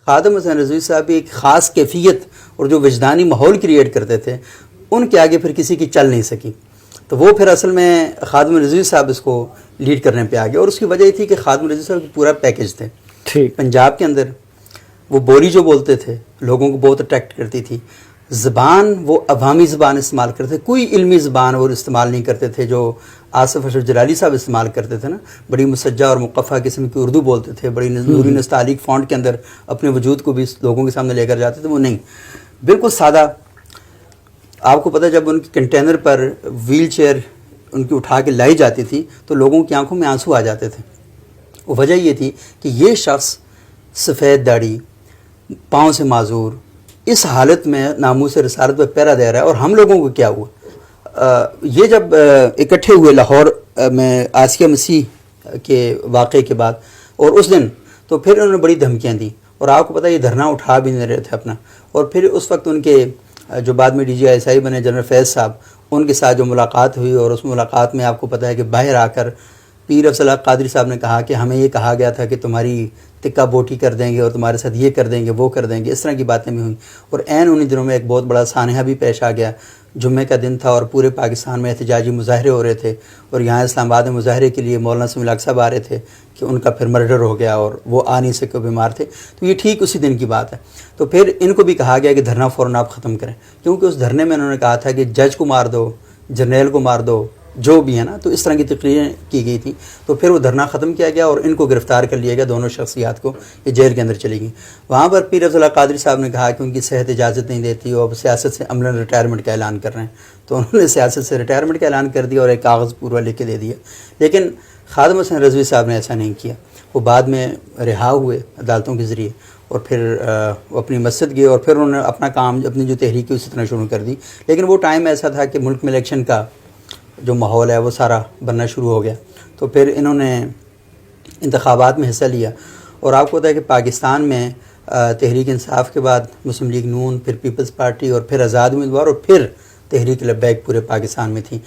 خادم حسین رضوی صاحب ایک خاص کیفیت اور جو وجدانی ماحول کریٹ کرتے تھے ان کے آگے پھر کسی کی چل نہیں سکی. تو وہ پھر اصل میں خادم رضوی صاحب اس کو لیڈ کرنے پہ آ گئے. اور اس کی وجہ یہ تھی کہ خادم رضوی صاحب پورا پیکج تھے. ٹھیک. پنجاب کے اندر وہ بولی جو بولتے تھے لوگوں کو بہت اٹریکٹ کرتی تھی. زبان وہ عوامی زبان استعمال کرتے تھے, کوئی علمی زبان وہ استعمال نہیں کرتے تھے جو آصف اشرف جلالی صاحب استعمال کرتے تھے نا. بڑی مسجع اور مقفع قسم کی اردو بولتے تھے, بڑی نوری نستعلیق فونٹ کے اندر اپنے وجود کو بھی لوگوں کے سامنے لے کر جاتے تھے. وہ نہیں, بالکل سادہ. آپ کو پتہ جب ان کی کنٹینر پر ویل چیئر ان کی اٹھا کے لائی جاتی تھی تو لوگوں کی آنکھوں میں آنسو آ جاتے تھے. وہ وجہ یہ تھی کہ یہ شخص سفید داڑھی, پاؤں سے معذور, اس حالت میں ناموس رسالت پہ پہرا دے رہا ہے. اور ہم لوگوں کو کیا ہوا, یہ جب اکٹھے ہوئے لاہور میں آسیہ مسیح کے واقعے کے بعد اور اس دن, تو پھر انہوں نے بڑی دھمکیاں دی. اور آپ کو پتہ یہ دھرنا اٹھا بھی نہیں رہے تھے اپنا. اور پھر اس وقت ان کے جو بعد میں ڈی جی آئی بنے جنرل فیض صاحب, ان کے ساتھ جو ملاقات ہوئی, اور اس ملاقات میں آپ کو پتہ ہے کہ باہر آ کر پیر افضل قادری صاحب نے کہا کہ ہمیں یہ کہا گیا تھا کہ تمہاری تکہ بوٹی کر دیں گے اور تمہارے ساتھ یہ کر دیں گے وہ کر دیں گے, اس طرح کی باتیں بھی ہوئیں. اور عین انہی دنوں میں ایک بہت بڑا سانحہ بھی پیش آ گیا. جمعے کا دن تھا اور پورے پاکستان میں احتجاجی مظاہرے ہو رہے تھے, اور یہاں اسلام آباد میں مظاہرے کے لیے مولانا سمیع الحق صاحب آ رہے تھے کہ ان کا پھر مرڈر ہو گیا اور وہ آ نہیں سکے, بیمار تھے. تو یہ ٹھیک اسی دن کی بات ہے. تو پھر ان کو بھی کہا گیا کہ دھرنا فوراً آپ ختم کریں, کیونکہ اس دھرنے میں انہوں نے کہا تھا کہ جج کو مار دو, جرنیل کو مار دو, جو بھی ہے نا. تو اس طرح کی تقریریں کی گئی تھیں. تو پھر وہ دھرنا ختم کیا گیا اور ان کو گرفتار کر لیا گیا, دونوں شخصیات کو. یہ جیل کے اندر چلی گئیں. وہاں پر پیر افضل قادری صاحب نے کہا کہ ان کی صحت اجازت نہیں دیتی اور سیاست سے عملاً ریٹائرمنٹ کا اعلان کر رہے ہیں. تو انہوں نے سیاست سے ریٹائرمنٹ کا اعلان کر دیا اور ایک کاغذ پورا لکھ کے دے دیا. لیکن خادم حسین رضوی صاحب نے ایسا نہیں کیا. وہ بعد میں رہا ہوئے عدالتوں کے ذریعے, اور پھر وہ اپنی مسجد گئے, اور پھر انہوں نے اپنا کام, اپنی جو تحریک ہے اسی طرح شروع کر دی. لیکن وہ ٹائم ایسا تھا کہ ملک میں الیکشن کا جو ماحول ہے وہ سارا بننا شروع ہو گیا. تو پھر انہوں نے انتخابات میں حصہ لیا. اور آپ کو پتہ ہے کہ پاکستان میں تحریک انصاف کے بعد مسلم لیگ نون, پھر پیپلز پارٹی, اور پھر آزاد امیدوار, اور پھر تحریک لبیک پورے پاکستان میں تھی.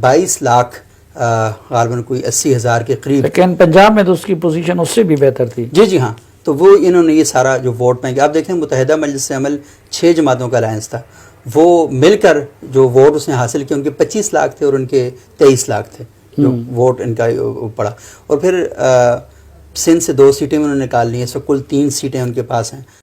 22 لاکھ غالباً کوئی 80,000 کے قریب. لیکن پنجاب میں تو اس کی پوزیشن اس سے بھی بہتر تھی. جی ہاں. تو وہ انہوں نے یہ سارا جو ووٹ بینک, آپ دیکھیں متحدہ مجلس عمل 6 جماعتوں کا الائنس تھا, وہ مل کر جو ووٹ اس نے حاصل کیا ان کے 25 لاکھ تھے اور ان کے 23 لاکھ تھے جو ووٹ ان کا پڑا. اور پھر سندھ سے 2 سیٹیں انہوں نے نکال لی ہیں, سو کل 3 سیٹیں ان کے پاس ہیں.